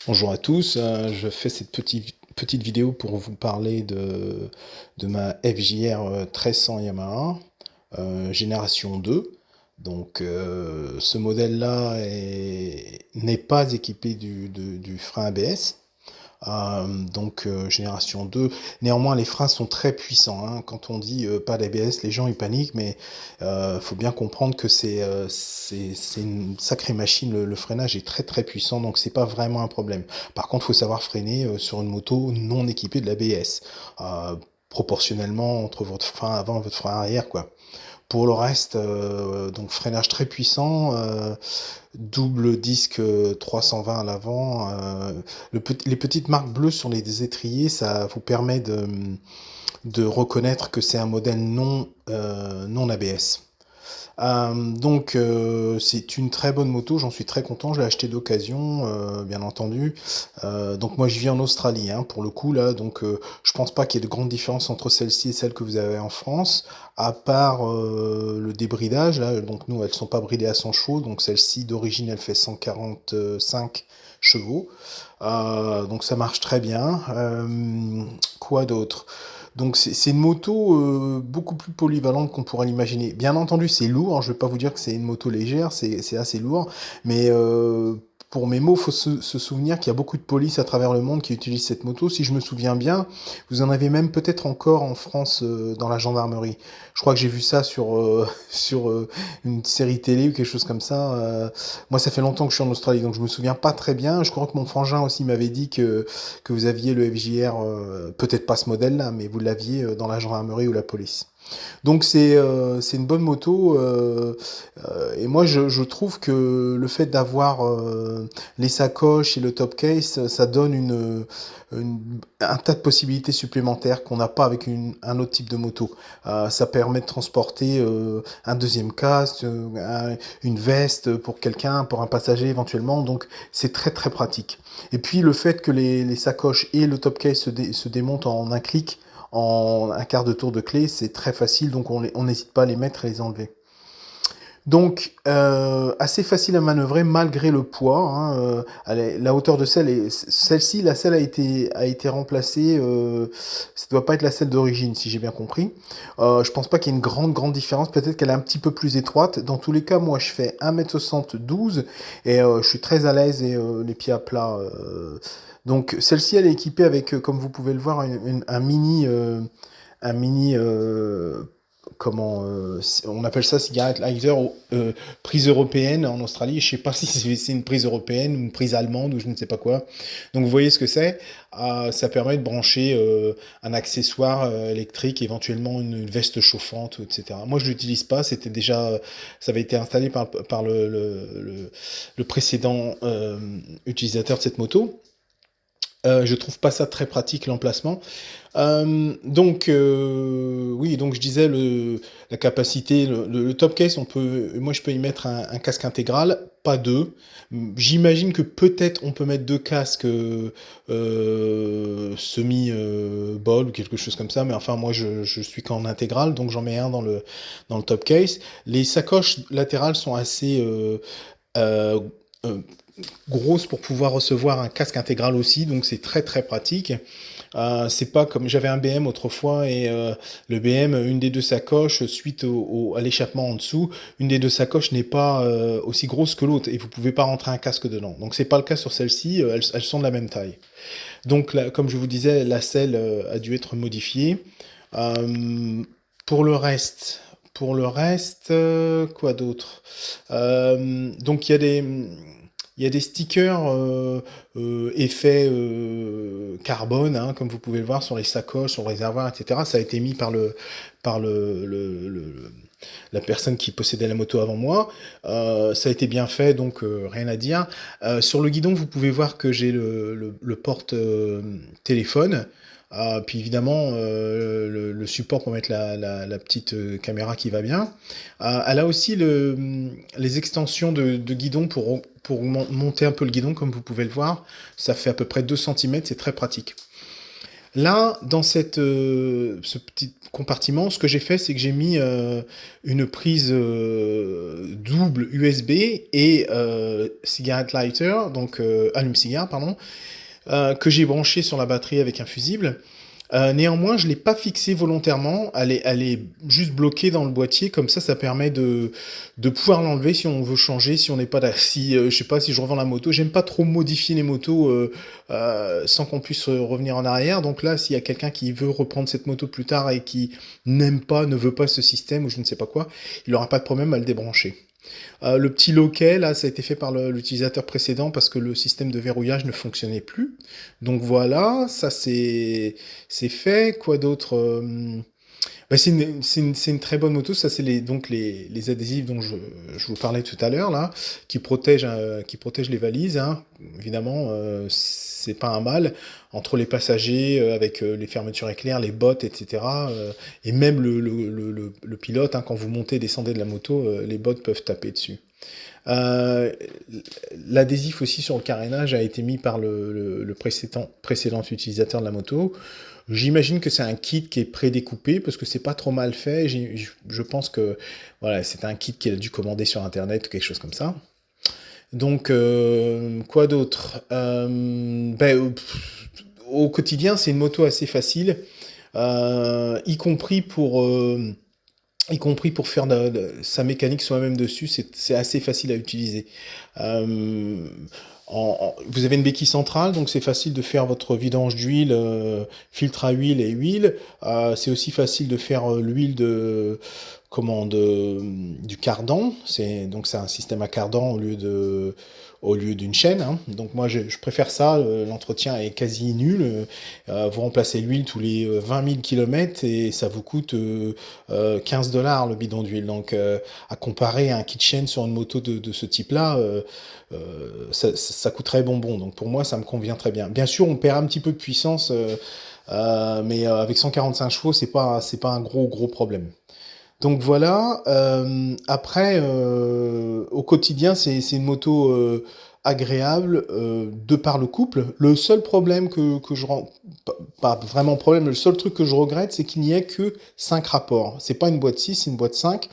Bonjour à tous, je fais cette petite vidéo pour vous parler de ma FJR 1300 Yamaha, génération 2. Donc ce modèle-là n'est pas équipé du frein ABS. Génération 2. Néanmoins, les freins sont très puissants, hein. Quand on dit pas d'ABS, les gens ils paniquent, mais faut bien comprendre que c'est une sacrée machine. Le freinage est très très puissant, donc c'est pas vraiment un problème. Par contre, faut savoir freiner sur une moto non équipée de l'ABS, proportionnellement entre votre frein avant et votre frein arrière, quoi. Pour le reste, donc freinage très puissant, double disque 320 à l'avant. Les petites marques bleues sur les étriers, ça vous permet de reconnaître que c'est un modèle non ABS. C'est une très bonne moto, j'en suis très content, je l'ai acheté d'occasion, bien entendu. Donc moi je vis en Australie, hein, pour le coup là, donc je pense pas qu'il y ait de grandes différences entre celle-ci et celle que vous avez en France, à part le débridage là. Donc nous elles sont pas bridées à 100 chevaux, donc celle-ci d'origine elle fait 145 chevaux. Donc ça marche très bien. Quoi d'autre? Donc c'est une moto beaucoup plus polyvalente qu'on pourrait l'imaginer. Bien entendu, c'est lourd, hein, je ne vais pas vous dire que c'est une moto légère, c'est assez lourd, mais pour mes mots, il faut se souvenir qu'il y a beaucoup de polices à travers le monde qui utilisent cette moto. Si je me souviens bien, vous en avez même peut-être encore en France dans la gendarmerie. Je crois que j'ai vu ça sur, sur une série télé ou quelque chose comme ça. Moi, ça fait longtemps que je suis en Australie, donc je me souviens pas très bien. Je crois que mon frangin aussi m'avait dit que vous aviez le FJR, peut-être pas ce modèle-là, mais vous l'aviez dans la gendarmerie ou la police. Donc c'est une bonne moto, et moi je trouve que le fait d'avoir les sacoches et le top case, ça donne un tas de possibilités supplémentaires qu'on n'a pas avec un autre type de moto. Ça permet de transporter un deuxième casque, une veste pour quelqu'un, pour un passager éventuellement, donc c'est très très pratique. Et puis le fait que les sacoches et le top case se démontent en un clic, en un quart de tour de clé, c'est très facile, donc on n'hésite pas à les mettre et les enlever. Donc, assez facile à manœuvrer malgré le poids, hein. La hauteur de celle-ci, la selle a été remplacée. Ça doit pas être la selle d'origine, si j'ai bien compris. Je pense pas qu'il y ait une grande différence. Peut-être qu'elle est un petit peu plus étroite. Dans tous les cas, moi, je fais 1m72 et je suis très à l'aise et les pieds à plat. Donc, celle-ci, elle est équipée avec, comme vous pouvez le voir, un mini comment on appelle ça, cigarette lighter, prise européenne en Australie. Je sais pas si c'est une prise européenne ou une prise allemande ou je ne sais pas quoi. Donc vous voyez ce que c'est. Ça permet de brancher un accessoire électrique, éventuellement une veste chauffante, etc. Moi je l'utilise pas, ça avait été installé par le précédent utilisateur de cette moto. Je trouve pas ça très pratique l'emplacement. Oui, donc je disais la capacité, le top case, moi je peux y mettre un casque intégral, pas deux. J'imagine que peut-être on peut mettre deux casques semi bol ou quelque chose comme ça, mais enfin moi je suis qu'en intégral, donc j'en mets un dans le top case. Les sacoches latérales sont assez euh, euh, grosse pour pouvoir recevoir un casque intégral aussi, donc c'est très très pratique. C'est pas comme j'avais un BM autrefois et le BM, une des deux sacoches, suite à l'échappement en dessous, une des deux sacoches n'est pas aussi grosse que l'autre et vous pouvez pas rentrer un casque dedans. Donc c'est pas le cas sur celle-ci, elles sont de la même taille. Donc là, comme je vous disais, la selle a dû être modifiée. Euh, pour le reste, quoi d'autre? Donc il y a des stickers effets carbone, hein, comme vous pouvez le voir sur les sacoches, sur le réservoir, etc. Ça a été mis par la personne qui possédait la moto avant moi. Ça a été bien fait, donc rien à dire. Sur le guidon, vous pouvez voir que j'ai le porte téléphone. Puis évidemment, le support pour mettre la petite caméra qui va bien. Elle a aussi les extensions de guidon pour monter un peu le guidon, comme vous pouvez le voir. Ça fait à peu près 2 cm, c'est très pratique. Là, dans ce petit compartiment, ce que j'ai fait, c'est que j'ai mis une prise double USB et cigarette lighter, donc allume-cigare, pardon, que j'ai branché sur la batterie avec un fusible. Néanmoins, je ne l'ai pas fixée volontairement, elle est juste bloquée dans le boîtier, comme ça permet de pouvoir l'enlever si on veut changer, si on n'est pas si, je sais pas, si je revends la moto, j'aime pas trop modifier les motos sans qu'on puisse revenir en arrière, donc là, s'il y a quelqu'un qui veut reprendre cette moto plus tard et qui n'aime pas, ne veut pas ce système ou je ne sais pas quoi, il n'aura pas de problème à le débrancher. Le petit loquet, là, ça a été fait par l'utilisateur précédent parce que le système de verrouillage ne fonctionnait plus. Donc voilà, ça c'est fait. Quoi d'autre bah, c'est une très bonne moto. Ça, c'est donc les adhésifs dont je vous parlais tout à l'heure, là, qui protègent les valises. Hein. Évidemment, c'est pas un mal. Entre les passagers, avec les fermetures éclairs, les bottes, etc. Et même le pilote, hein, quand vous montez et descendez de la moto, les bottes peuvent taper dessus. Euh, L'adhésif aussi sur le carénage a été mis par le précédent utilisateur de la moto. J'imagine que c'est un kit qui est prédécoupé parce que c'est pas trop mal fait. Je pense que voilà, c'est un kit qu'il a dû commander sur internet ou quelque chose comme ça. Donc quoi d'autre au quotidien, c'est une moto assez facile, y compris pour faire sa mécanique soi-même dessus, c'est assez facile à utiliser. Euh, Vous avez une béquille centrale, donc c'est facile de faire votre vidange d'huile, filtre à huile et huile. C'est aussi facile de faire l'huile du cardan. Donc c'est un système à cardan au lieu d'une chaîne. Hein. Donc moi je préfère ça. L'entretien est quasi nul. Vous remplacez l'huile tous les 20 000 km et ça vous coûte 15 $ le bidon d'huile. Donc à comparer à un kit chaîne sur une moto de ce type-là, ça coûterait bonbon. Donc pour moi, ça me convient très bien. Bien sûr, on perd un petit peu de puissance, mais avec 145 chevaux, c'est pas un gros problème. Donc voilà. Après, au quotidien, c'est une moto agréable de par le couple. Le seul problème que je rends, pas vraiment problème, le seul truc que je regrette, c'est qu'il n'y ait que 5 rapports. C'est pas une boîte 6, c'est une boîte 5.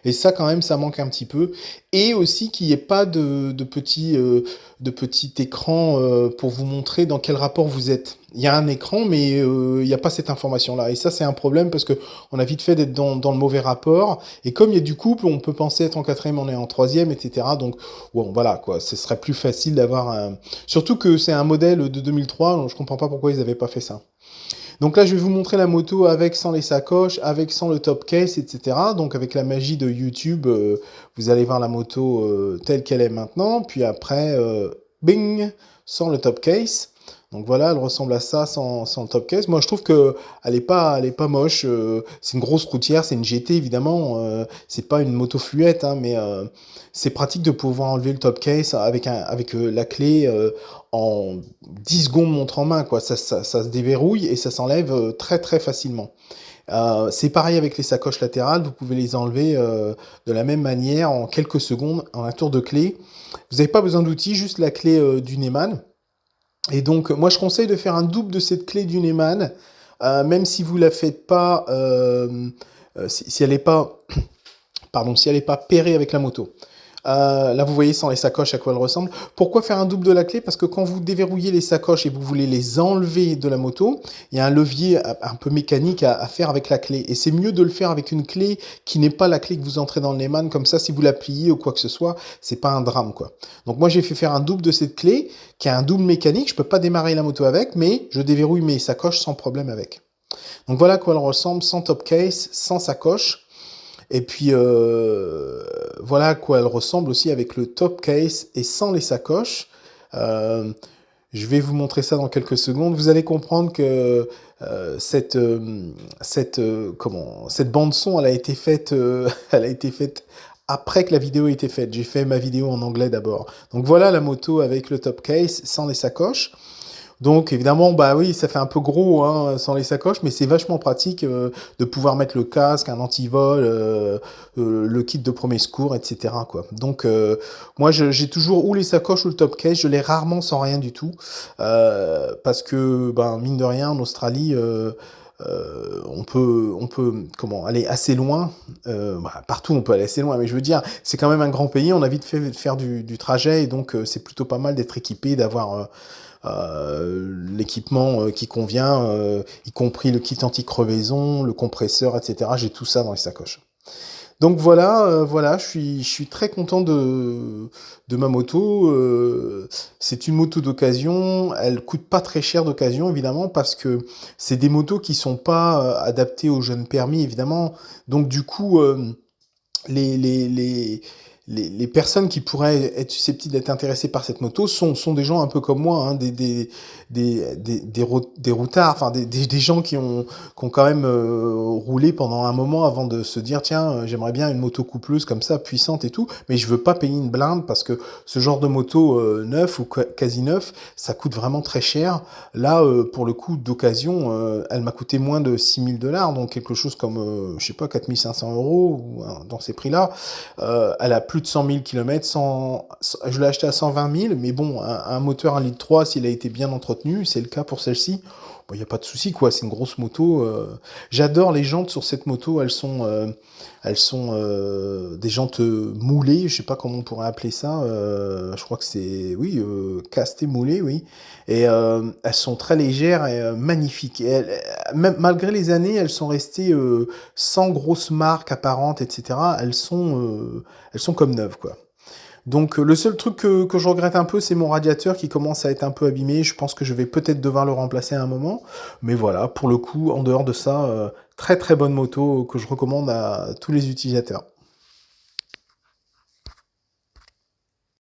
Et ça, quand même, ça manque un petit peu. Et aussi qu'il n'y ait pas de petit écran pour vous montrer dans quel rapport vous êtes. Il y a un écran, mais il n'y a pas cette information-là. Et ça, c'est un problème parce que on a vite fait d'être dans le mauvais rapport. Et comme il y a du couple, on peut penser être en quatrième, on est en troisième, etc. Donc, bon, voilà, quoi. Ce serait plus facile d'avoir un... Surtout que c'est un modèle de 2003, donc je comprends pas pourquoi ils n'avaient pas fait ça. Donc là, je vais vous montrer la moto avec, sans les sacoches, avec, sans le top case, etc. Donc avec la magie de YouTube, vous allez voir la moto telle qu'elle est maintenant. Puis après, bing, sans le top case. Donc voilà, elle ressemble à ça sans le top case. Moi, je trouve que elle est pas moche. C'est une grosse routière, c'est une GT évidemment. C'est pas une moto fluette, hein, mais c'est pratique de pouvoir enlever le top case avec la clé en 10 secondes montre en main, quoi. Ça se déverrouille et ça s'enlève très facilement. C'est pareil avec les sacoches latérales, vous pouvez les enlever de la même manière en quelques secondes en un tour de clé. Vous n'avez pas besoin d'outils, juste la clé du Neumann. Et donc, moi, je conseille de faire un double de cette clé du Neumann, même si vous la faites pas, si elle n'est pas, pardon, si elle n'est pas pairée avec la moto. Là, vous voyez sans les sacoches à quoi elles ressemblent. Pourquoi faire un double de la clé? Parce que quand vous déverrouillez les sacoches et vous voulez les enlever de la moto, il y a un levier un peu mécanique à faire avec la clé. Et c'est mieux de le faire avec une clé qui n'est pas la clé que vous entrez dans le Neumann. Comme ça, si vous la pliez ou quoi que ce soit, c'est pas un drame, quoi. Donc moi, j'ai fait faire un double de cette clé, qui a un double mécanique. Je peux pas démarrer la moto avec, mais je déverrouille mes sacoches sans problème avec. Donc voilà à quoi elle ressemble, sans top case, sans sacoche. Et puis voilà à quoi elle ressemble aussi avec le top case et sans les sacoches. Euh, je vais vous montrer ça dans quelques secondes. Vous allez comprendre que cette bande son, elle a été faite, elle a été faite après que la vidéo ait été faite. J'ai fait ma vidéo en anglais d'abord. Donc voilà la moto avec le top case sans les sacoches. Donc évidemment, bah oui, ça fait un peu gros hein, sans les sacoches, mais c'est vachement pratique de pouvoir mettre le casque, un antivol, le kit de premier secours, etc. quoi. Donc moi, j'ai toujours ou les sacoches ou le top case. Je l'ai rarement sans rien du tout parce que, ben mine de rien, en Australie. On peut comment aller assez loin. Bah, partout, on peut aller assez loin, mais je veux dire, c'est quand même un grand pays. On a vite fait de faire du trajet, et donc c'est plutôt pas mal d'être équipé, d'avoir l'équipement qui convient, y compris le kit anti-crevaison, le compresseur, etc. J'ai tout ça dans les sacoches. Donc voilà, je suis très content de ma moto. C'est une moto d'occasion. Elle coûte pas très cher d'occasion, évidemment, parce que c'est des motos qui sont pas adaptées aux jeunes permis, évidemment. Donc du coup, les, les personnes qui pourraient être susceptibles d'être intéressées par cette moto sont des gens un peu comme moi, hein, des routards, enfin des gens qui ont quand même roulé pendant un moment avant de se dire tiens, j'aimerais bien une moto coupleuse comme ça, puissante et tout, mais je veux pas payer une blinde parce que ce genre de moto neuf ou quasi neuf, ça coûte vraiment très cher. Là, pour le coup d'occasion, elle m'a coûté moins de 6 000 $, donc quelque chose comme, je sais pas, 4 500 € ou, dans ces prix-là. Elle a plus de 100 000 km, je l'ai acheté à 120 000, mais bon, un moteur 1,3 litre, s'il a été bien entretenu, c'est le cas pour celle-ci, il n'y a pas de souci, quoi, c'est une grosse moto. J'adore les jantes sur cette moto, elles sont des jantes moulées, je sais pas comment on pourrait appeler ça, je crois que c'est, oui, castées, moulées, oui, et elles sont très légères et magnifiques. Et même malgré les années, elles sont restées sans grosse marque apparente, etc. Elles sont comme neuves, quoi. Donc le seul truc que je regrette un peu, c'est mon radiateur qui commence à être un peu abîmé. Je pense que je vais peut-être devoir le remplacer à un moment. Mais voilà, pour le coup, en dehors de ça, très très bonne moto que je recommande à tous les utilisateurs.